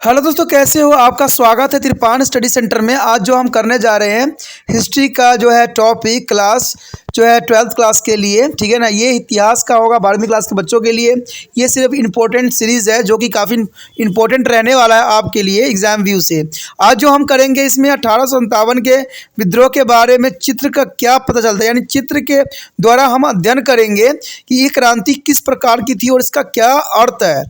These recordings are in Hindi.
हेलो दोस्तों, कैसे हो? आपका स्वागत है त्रिपान स्टडी सेंटर में। आज जो हम करने जा रहे हैं हिस्ट्री का जो है टॉपिक क्लास जो है 12th क्लास के लिए, ठीक है ना। ये इतिहास का होगा 12वीं क्लास के बच्चों के लिए। ये सिर्फ इम्पोर्टेंट सीरीज़ है जो कि काफ़ी इम्पोर्टेंट रहने वाला है आपके लिए एग्ज़ाम व्यू से। आज जो हम करेंगे इसमें 1857 के विद्रोह के बारे में चित्र का क्या पता चलता है, यानी चित्र के द्वारा हम अध्ययन करेंगे कि ये क्रांति किस प्रकार की थी और इसका क्या अर्थ है।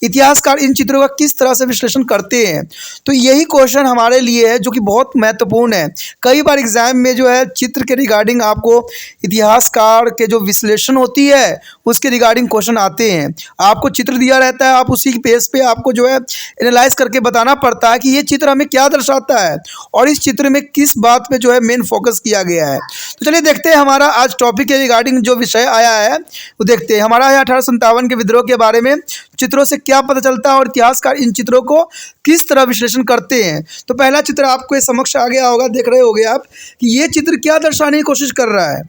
इतिहासकार इन चित्रों का किस तरह से विश्लेषण करते हैं, तो यही क्वेश्चन हमारे लिए है जो कि बहुत महत्वपूर्ण है। कई बार एग्जाम में जो है चित्र के रिगार्डिंग आपको इतिहासकार के जो विश्लेषण होती है उसके रिगार्डिंग क्वेश्चन आते हैं। आपको चित्र दिया रहता है, आप उसी पेज पे आपको जो है एनालाइज करके बताना पड़ता है कि ये चित्र हमें क्या दर्शाता है और इस चित्र में किस बात पे जो है मेन फोकस किया गया है। तो चलिए देखते हैं हमारा आज टॉपिक के रिगार्डिंग जो विषय आया है वो देखते हैं। हमारा है 1857 के विद्रोह के बारे में चित्रों से क्या पता चलता है और इतिहासकार इन चित्रों को किस तरह विश्लेषण करते हैं। तो पहला चित्र आपको समक्ष आ गया होगा, देख रहे होगे आप कि ये चित्र क्या दर्शाने की कोशिश कर रहा है।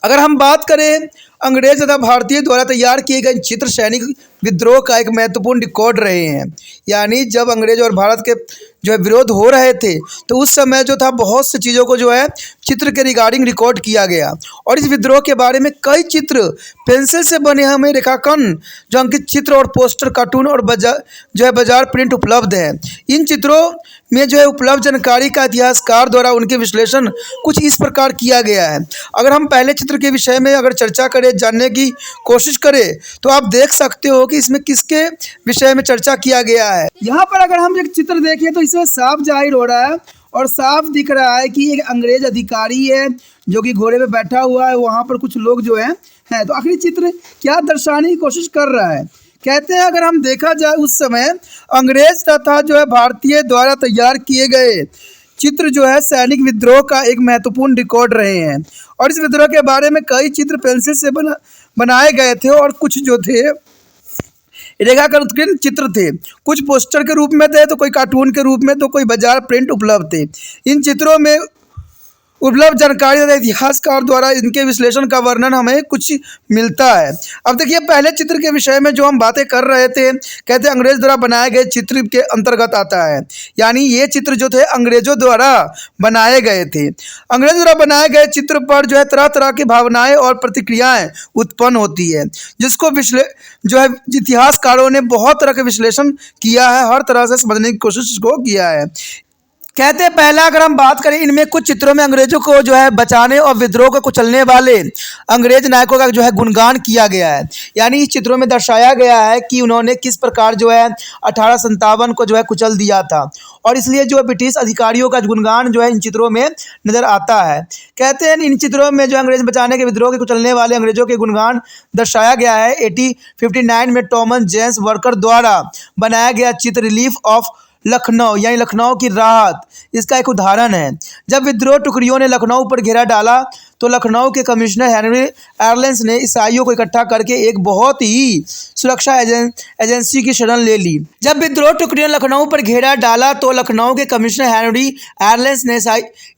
अगर हम बात करें अंग्रेज तथा भारतीय द्वारा तैयार किए गए चित्र सैनिक विद्रोह का एक महत्वपूर्ण रिकॉर्ड रहे हैं। यानी जब अंग्रेज और भारत के जो है विरोध हो रहे थे तो उस समय जो था बहुत सी चीज़ों को जो है चित्र के रिगार्डिंग रिकॉर्ड किया गया और इस विद्रोह के बारे में कई चित्र पेंसिल से बने हमें रेखांकन जो अंकित चित्र और पोस्टर कार्टून और बाजार प्रिंट उपलब्ध है। इन चित्रों में जो है उपलब्ध जानकारी का इतिहासकार द्वारा उनके विश्लेषण कुछ इस प्रकार किया गया है। अगर हम पहले चित्र के विषय में अगर चर्चा करें, जानने की कोशिश करें, तो आप देख सकते हो कि इसमें किसके विषय में चर्चा किया गया है। यहाँ पर अगर हम एक चित्र देखें तो इसमें साफ जाहिर हो रहा है और साफ दिख रहा है कि एक अंग्रेज अधिकारी है जो कि घोड़े पे बैठा हुआ है। वहाँ पर कुछ लोग जो है तो आखिरी चित्र क्या दर्शाने की कोशिश कर रहा है। कहते हैं अगर हम देखा जाए उस समय अंग्रेज तथा जो है भारतीय द्वारा तैयार किए गए चित्र जो है सैनिक विद्रोह का एक महत्वपूर्ण रिकॉर्ड रहे हैं और इस विद्रोह के बारे में कई चित्र पेंसिल से बनाए गए थे और कुछ जो थे रेखांकन चित्र थे। कुछ पोस्टर के रूप में थे तो कोई कार्टून के रूप में, तो कोई बाजार प्रिंट उपलब्ध थे। इन चित्रों में उपलब्ध जानकारी तथा इतिहासकार द्वारा इनके विश्लेषण का वर्णन हमें कुछ मिलता है। अब देखिए पहले चित्र के विषय में जो हम बातें कर रहे थे, कहते अंग्रेज द्वारा बनाए गए चित्र के अंतर्गत आता है। यानी ये चित्र जो थे अंग्रेजों द्वारा बनाए गए थे। अंग्रेज द्वारा बनाए गए चित्र पर जो है तरह तरह की भावनाएं और प्रतिक्रियाएं उत्पन्न होती है, जिसको जो है इतिहासकारों ने बहुत तरह के विश्लेषण किया है, हर तरह से समझने की कोशिश को किया है। कहते हैं पहला अगर हम बात करें, इनमें कुछ चित्रों में अंग्रेजों को जो है बचाने और विद्रोह को कुचलने वाले अंग्रेज नायकों का जो है गुणगान किया गया है। यानी इस चित्रों में दर्शाया गया है कि उन्होंने किस प्रकार जो है 1857 को जो है कुचल दिया था और इसलिए जो है ब्रिटिश अधिकारियों का गुणगान जो है इन चित्रों में नजर आता है। कहते हैं इन चित्रों में जो अंग्रेज बचाने के विद्रोह के कुचलने वाले अंग्रेजों के गुणगान दर्शाया गया है। 1859 में थॉमस जेम्स वर्कर द्वारा बनाया गया चित्र रिलीफ ऑफ लखनऊ यानी लखनऊ की राहत इसका एक उदाहरण है। जब विद्रोह टुकड़ियों ने लखनऊ पर घेरा डाला तो लखनऊ के कमिश्नर हेनरी एरलेंस ने ईसाइयों को इकट्ठा करके एक बहुत ही सुरक्षा एजेंसी की शरण ले ली। जब विद्रोह टुकड़ियों ने लखनऊ पर घेरा डाला तो लखनऊ के कमिश्नर हेनरी एरलेंस ने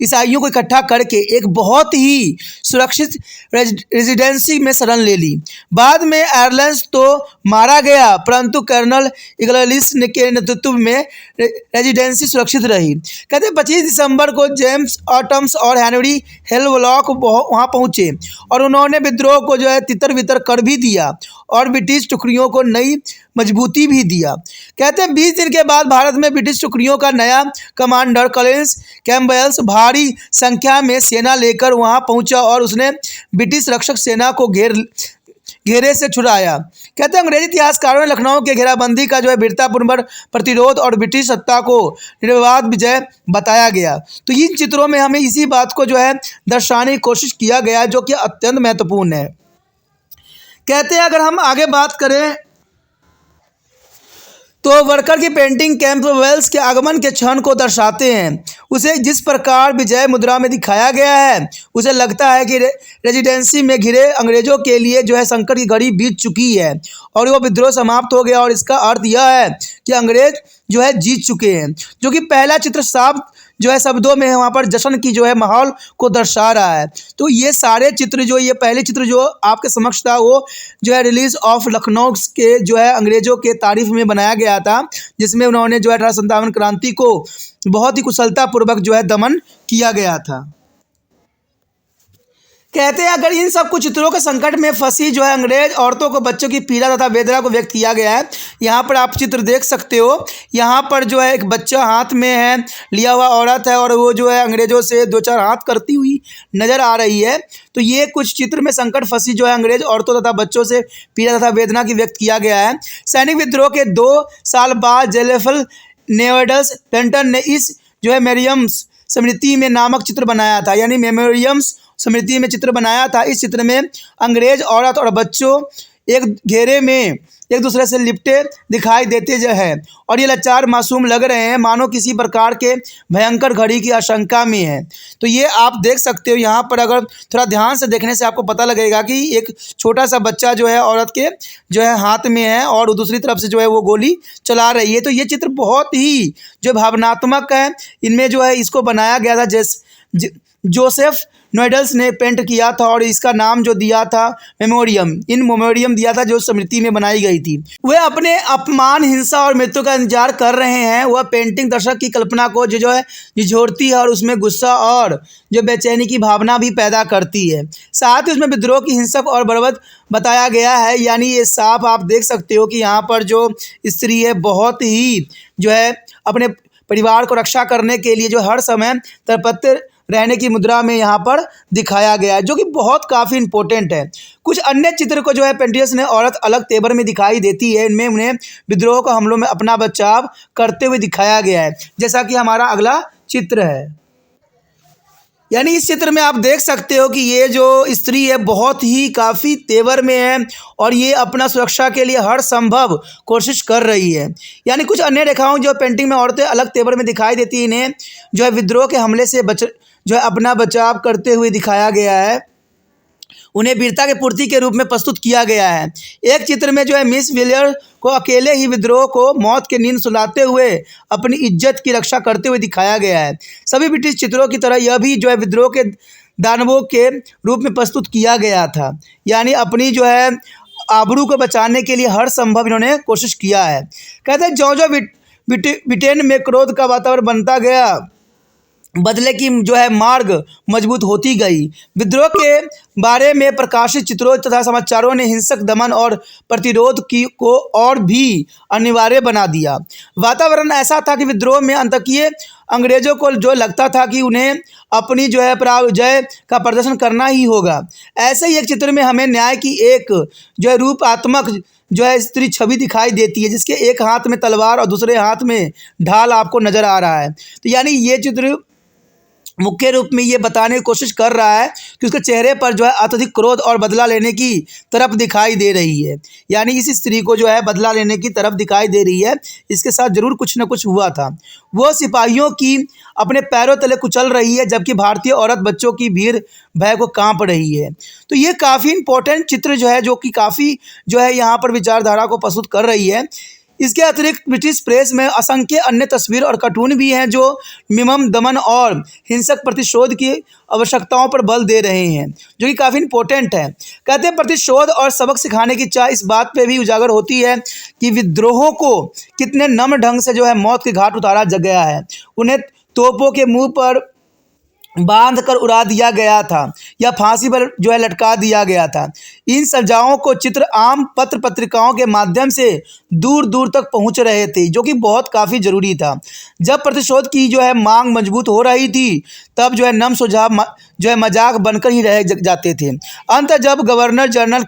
ईसाइयों को इकट्ठा करके एक बहुत ही सुरक्षित रेजिडेंसी में शरण ले ली। बाद में एरलेंस तो मारा गया परंतु कर्नल इग्लेसिस के नेतृत्व में रेजिडेंसी सुरक्षित रही। कहते 25 दिसंबर को जेम्स ऑटम्स और हेनरी हेलवलॉक वहां पहुंचे और उन्होंने विद्रोह को जो है तितर बितर कर भी दिया और ब्रिटिश टुकड़ियों को नई मजबूती भी दिया। कहते हैं 20 दिन के बाद भारत में ब्रिटिश टुकड़ियों का नया कमांडर कॉलिंस कैम्पबेल भारी संख्या में सेना लेकर वहां पहुंचा और उसने ब्रिटिश रक्षक सेना को घेरे से छुड़ाया। कहते हैं अंग्रेजी इतिहासकारों ने लखनऊ के घेराबंदी का जो है वीरतापूर्ण प्रतिरोध और ब्रिटिश सत्ता को निर्विवाद विजय बताया गया। तो इन चित्रों में हमें इसी बात को जो है दर्शाने की कोशिश किया गया जो कि अत्यंत महत्वपूर्ण है। कहते हैं अगर हम आगे बात करें तो वर्कर की पेंटिंग कैम्पबेल के आगमन के क्षण को दर्शाते हैं। उसे जिस प्रकार विजय मुद्रा में दिखाया गया है उसे लगता है कि रेजिडेंसी में घिरे अंग्रेजों के लिए जो है संकट की घड़ी बीत चुकी है और वो विद्रोह समाप्त हो गया और इसका अर्थ यह है कि अंग्रेज जो है जीत चुके हैं। जो कि पहला चित्र साफ जो है शब्दों में वहाँ पर जश्न की जो है माहौल को दर्शा रहा है। तो ये सारे चित्र जो ये पहले चित्र जो आपके समक्ष था वो जो है रिलीज ऑफ लखनऊ के जो है अंग्रेज़ों के तारीफ में बनाया गया था, जिसमें उन्होंने जो है 1857 क्रांति को बहुत ही कुशलतापूर्वक जो है दमन किया गया था। कहते हैं अगर इन सब कुछ चित्रों के संकट में फंसी जो है अंग्रेज औरतों को बच्चों की पीड़ा तथा वेदना को व्यक्त किया गया है। यहाँ पर आप चित्र देख सकते हो, यहाँ पर जो है एक बच्चा हाथ में है लिया हुआ औरत है और वो जो है अंग्रेजों से दो चार हाथ करती हुई नजर आ रही है। तो ये कुछ चित्र में संकट फंसी जो है अंग्रेज औरतों तथा बच्चों से पीड़ा तथा वेदना की व्यक्त किया गया है। सैनिक विद्रोह के 2 साल बाद जेलेफल नेवडस पेंटन ने इस जो है मेरियम्स स्मृति में नामक चित्र बनाया था, यानी मेमोरियम्स स्मृति में चित्र बनाया था। इस चित्र में अंग्रेज औरत और बच्चों एक घेरे में एक दूसरे से लिपटे दिखाई देते जो है और ये लाचार मासूम लग रहे हैं, मानो किसी प्रकार के भयंकर घड़ी की आशंका में है। तो ये आप देख सकते हो, यहाँ पर अगर थोड़ा ध्यान से देखने से आपको पता लगेगा कि एक छोटा सा बच्चा जो है औरत के जो है हाथ में है और दूसरी तरफ से जो है वो गोली चला रही है। तो ये चित्र बहुत ही जो भावनात्मक है, इनमें जो है इसको बनाया गया था जोसेफ नोएडल्स ने पेंट किया था और इसका नाम जो दिया था मेमोरियम दिया था, जो स्मृति में बनाई गई थी। वे अपने अपमान, हिंसा और मृत्यु का इंतजार कर रहे हैं। वह पेंटिंग दर्शक की कल्पना को जो है झिझोड़ती है और उसमें गुस्सा और जो बेचैनी की भावना भी पैदा करती है। साथ ही उसमें विद्रोह की हिंसक और बर्बद बताया गया है। यानी ये साफ आप देख सकते हो कि यहाँ पर जो स्त्री है बहुत ही जो है अपने परिवार को रक्षा करने के लिए जो हर समय तत्पर रहने की मुद्रा में यहाँ पर दिखाया गया है, जो कि बहुत काफ़ी इंपॉर्टेंट है। कुछ अन्य चित्र को जो है पेंटियस ने औरत अलग तेवर में दिखाई देती है। इनमें उन्हें विद्रोह के हमलों में अपना बचाव करते हुए दिखाया गया है, जैसा कि हमारा अगला चित्र है। यानी इस चित्र में आप देख सकते हो कि ये जो स्त्री है बहुत ही काफ़ी तेवर में है और ये अपना सुरक्षा के लिए हर संभव कोशिश कर रही है। यानी कुछ अन्य रेखाओं जो पेंटिंग में औरतें अलग तेवर में दिखाई देती हैं, इन्हें जो है विद्रोह के हमले से जो है अपना बचाव करते हुए दिखाया गया है। उन्हें वीरता के पूर्ति के रूप में प्रस्तुत किया गया है। एक चित्र में जो है मिस विलियर को अकेले ही विद्रोह को मौत के नींद सुलाते हुए अपनी इज्जत की रक्षा करते हुए दिखाया गया है। सभी ब्रिटिश चित्रों की तरह यह भी जो है विद्रोह के दानवों के रूप में प्रस्तुत किया गया था। यानी अपनी जो है आबरू को बचाने के लिए हर संभव इन्होंने कोशिश किया है। कहते हैं जो ब्रिटेन में क्रोध का वातावरण बनता गया, बदले की जो है मार्ग मजबूत होती गई। विद्रोह के बारे में प्रकाशित चित्रों तथा समाचारों ने हिंसक दमन और प्रतिरोध को और भी अनिवार्य बना दिया। वातावरण ऐसा था कि विद्रोह में आतंकीय अंग्रेजों को जो लगता था कि उन्हें अपनी जो है पराजय का प्रदर्शन करना ही होगा। ऐसे ही एक चित्र में हमें न्याय की एक जो है रूपात्मक जो है स्त्री छवि दिखाई देती है, जिसके एक हाथ में तलवार और दूसरे हाथ में ढाल आपको नजर आ रहा है। तो यानी ये चित्र मुख्य रूप में ये बताने की कोशिश कर रहा है कि उसके चेहरे पर जो है अत्यधिक क्रोध और बदला लेने की तरफ दिखाई दे रही है। यानी इस स्त्री को जो है बदला लेने की तरफ दिखाई दे रही है, इसके साथ जरूर कुछ न कुछ हुआ था। वो सिपाहियों की अपने पैरों तले कुचल रही है, जबकि भारतीय औरत बच्चों की भीड़ भय को कांप रही है। तो ये काफ़ी इंपॉर्टेंट चित्र जो है, जो कि काफ़ी जो है यहाँ पर विचारधारा को प्रस्तुत कर रही है। इसके अतिरिक्त ब्रिटिश प्रेस में असंख्य अन्य तस्वीर और कार्टून भी हैं जो मिमम दमन और हिंसक प्रतिशोध की आवश्यकताओं पर बल दे रहे हैं, जो कि काफ़ी इंपॉर्टेंट है। कहते हैं प्रतिशोध और सबक सिखाने की चाह इस बात पे भी उजागर होती है कि विद्रोहों को कितने नम्र ढंग से जो है मौत के घाट उतारा गया है। उन्हें तोपों के मुंह पर बांध कर उड़ा दिया गया था या फांसी पर जो है लटका दिया गया था। इन सजाओं को चित्र आम पत्र पत्रिकाओं के माध्यम से दूर दूर तक पहुंच रहे थे, जो कि बहुत काफ़ी ज़रूरी था। जब प्रतिशोध की जो है मांग मजबूत हो रही थी, तब जो है नम सुझाव जो है मजाक बनकर ही रह जाते थे। अंत जब गवर्नर जनरल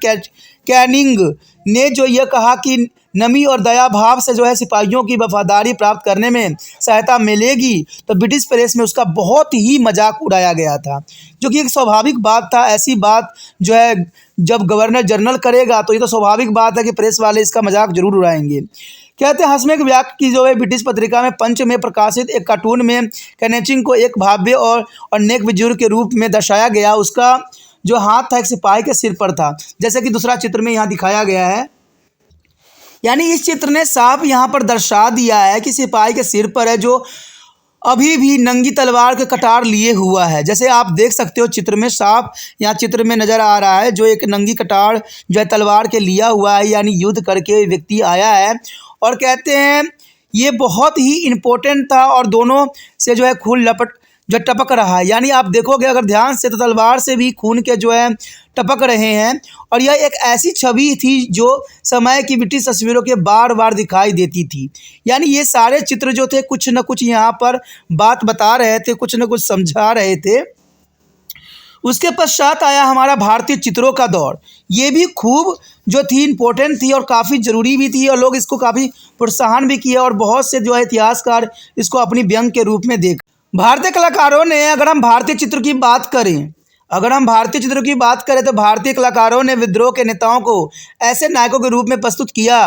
कैनिंग ने जो यह कहा कि नमी और दया भाव से जो है सिपाहियों की वफादारी प्राप्त करने में सहायता मिलेगी, तो ब्रिटिश प्रेस में उसका बहुत ही मजाक उड़ाया गया था, जो कि एक स्वाभाविक बात था। ऐसी बात जो है जब गवर्नर जनरल करेगा तो ये तो स्वाभाविक बात है कि प्रेस वाले इसका मजाक जरूर उड़ाएंगे। कहते हैं हंसमुख व्याक की जो है ब्रिटिश पत्रिका में पंच में प्रकाशित एक कार्टून में कैनेचिंग को एक भाव्य और नेक बुजुर्ग के रूप में दर्शाया गया। उसका जो हाथ था एक सिपाही के सिर पर था, जैसे कि दूसरा चित्र में यहाँ दिखाया गया है। यानी इस चित्र ने साफ यहाँ पर दर्शा दिया है कि सिपाही के सिर पर है जो अभी भी नंगी तलवार के कटार लिए हुआ है। जैसे आप देख सकते हो चित्र में साफ यहाँ चित्र में नज़र आ रहा है, जो एक नंगी कटार जो है तलवार के लिया हुआ है, यानी युद्ध करके व्यक्ति आया है। और कहते हैं ये बहुत ही इम्पोर्टेंट था और दोनों से जो है खून टपक रहा है। यानी आप देखोगे अगर ध्यान से तो तलवार से भी खून के जो है टपक रहे हैं। और यह एक ऐसी छवि थी जो समय की ब्रिटिश तस्वीरों के बार बार दिखाई देती थी। यानी ये सारे चित्र जो थे कुछ न कुछ यहाँ पर बात बता रहे थे, कुछ न कुछ समझा रहे थे। उसके पश्चात आया हमारा भारतीय चित्रों का दौर। ये भी खूब जो थी इम्पोर्टेंट थी और काफ़ी ज़रूरी भी थी और लोग इसको काफ़ी प्रोत्साहन भी किया और बहुत से जो है इतिहासकार इसको अपनी व्यंग के रूप में देख। भारतीय कलाकारों ने अगर हम भारतीय चित्र की बात करें तो भारतीय कलाकारों ने विद्रोह के नेताओं को ऐसे नायकों के रूप में प्रस्तुत किया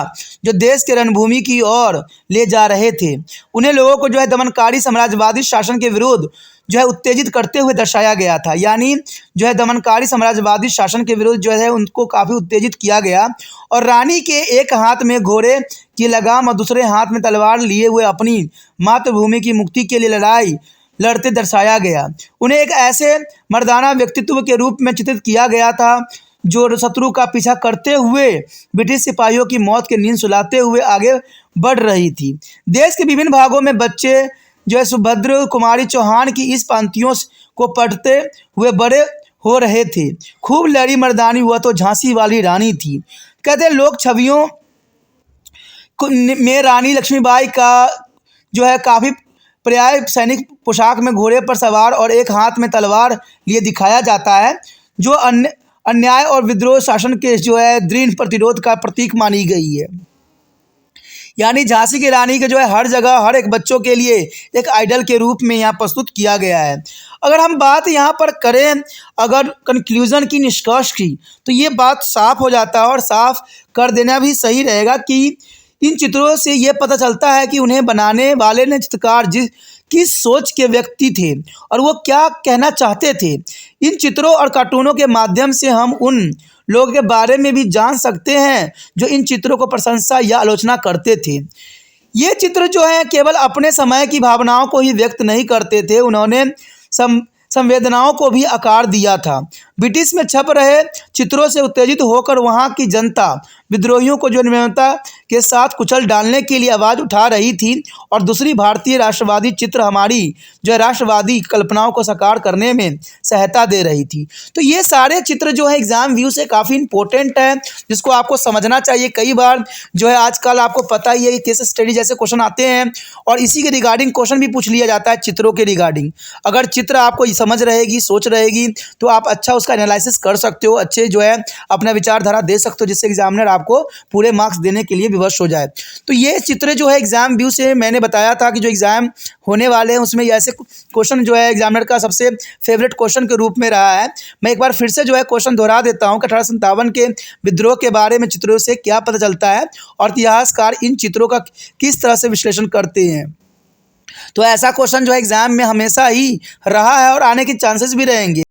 जो देश के रणभूमि की ओर ले जा रहे थे। उन्हें लोगों को जो है दमनकारी साम्राज्यवादी शासन के विरुद्ध जो है उत्तेजित करते हुए दर्शाया गया था। यानी जो है दमनकारी साम्राज्यवादी शासन के विरुद्ध जो है उनको काफ़ी उत्तेजित किया गया। और रानी के एक हाथ में घोड़े की लगाम और दूसरे हाथ में तलवार लिए हुए अपनी मातृभूमि की मुक्ति के लिए लड़ाई लड़ते दर्शाया गया। उन्हें एक ऐसे मर्दाना व्यक्तित्व के रूप में चित्रित किया गया था जो शत्रु का पीछा करते हुए ब्रिटिश सिपाहियों की मौत की नींद सुलाते हुए आगे बढ़ रही थी। देश के विभिन्न भागों में बच्चे जो है सुभद्र कुमारी चौहान की इस पंक्तियों को पढ़ते हुए बड़े हो रहे थे। खूब लड़ी मर्दानी हुआ तो झांसी वाली रानी थी। कहते लोग छवियों में रानी लक्ष्मीबाई का जो है काफ़ी पर्याय सैनिक पोशाक में घोड़े पर सवार और एक हाथ में तलवार लिए दिखाया जाता है, जो अन्याय और विद्रोह शासन के जो है दृढ़ प्रतिरोध का प्रतीक मानी गई है। यानी झांसी की रानी के जो है हर जगह हर एक बच्चों के लिए एक आइडल के रूप में यहाँ प्रस्तुत किया गया है। अगर हम बात यहाँ पर करें अगर कंक्लूज़न की, निष्कर्ष की, तो ये बात साफ हो जाता है और साफ कर देना भी सही रहेगा कि इन चित्रों से ये पता चलता है कि उन्हें बनाने वाले ने चित्रकार किस सोच के व्यक्ति थे और वो क्या कहना चाहते थे। इन चित्रों और कार्टूनों के माध्यम से हम उन लोगों के बारे में भी जान सकते हैं जो इन चित्रों को प्रशंसा या आलोचना करते थे। ये चित्र जो है केवल अपने समय की भावनाओं को ही व्यक्त नहीं करते थे, उन्होंने संवेदनाओं को भी आकार दिया था। ब्रिटिश में छप रहे चित्रों से उत्तेजित होकर वहाँ की जनता विद्रोहियों को जो निर्ममता के साथ कुचल डालने के लिए आवाज़ उठा रही थी और दूसरी भारतीय राष्ट्रवादी चित्र हमारी जो है राष्ट्रवादी कल्पनाओं को साकार करने में सहायता दे रही थी। तो ये सारे चित्र जो है एग्ज़ाम व्यू से काफ़ी इंपॉर्टेंट है, जिसको आपको समझना चाहिए। कई बार जो है आजकल आपको पता ही है कि केस स्टडी जैसे क्वेश्चन आते हैं और इसी के रिगार्डिंग क्वेश्चन भी पूछ लिया जाता है चित्रों के रिगार्डिंग। अगर चित्र आपको समझ रहेगी, सोच रहेगी, तो आप अच्छा उसका एनालिसिस कर सकते हो, अच्छे जो है अपना विचारधारा दे सकते हो, जिससे एग्जामिनर आपको पूरे मार्क्स देने के लिए विवश हो जाए। तो ये चित्र जो है एग्जाम व्यू से मैंने बताया था कि जो एग्जाम होने वाले हैं उसमें ऐसे क्वेश्चन जो है एग्जामिनर का सबसे फेवरेट क्वेश्चन के रूप में रहा है। मैं एक बार फिर से जो है क्वेश्चन दोहरा देता हूँ कि 1857 के विद्रोह के बारे में चित्रों से क्या पता चलता है और इतिहासकार इन चित्रों का किस तरह से विश्लेषण करते हैं। तो ऐसा क्वेश्चन जो है एग्जाम में हमेशा ही रहा है और आने के चांसेस भी रहेंगे।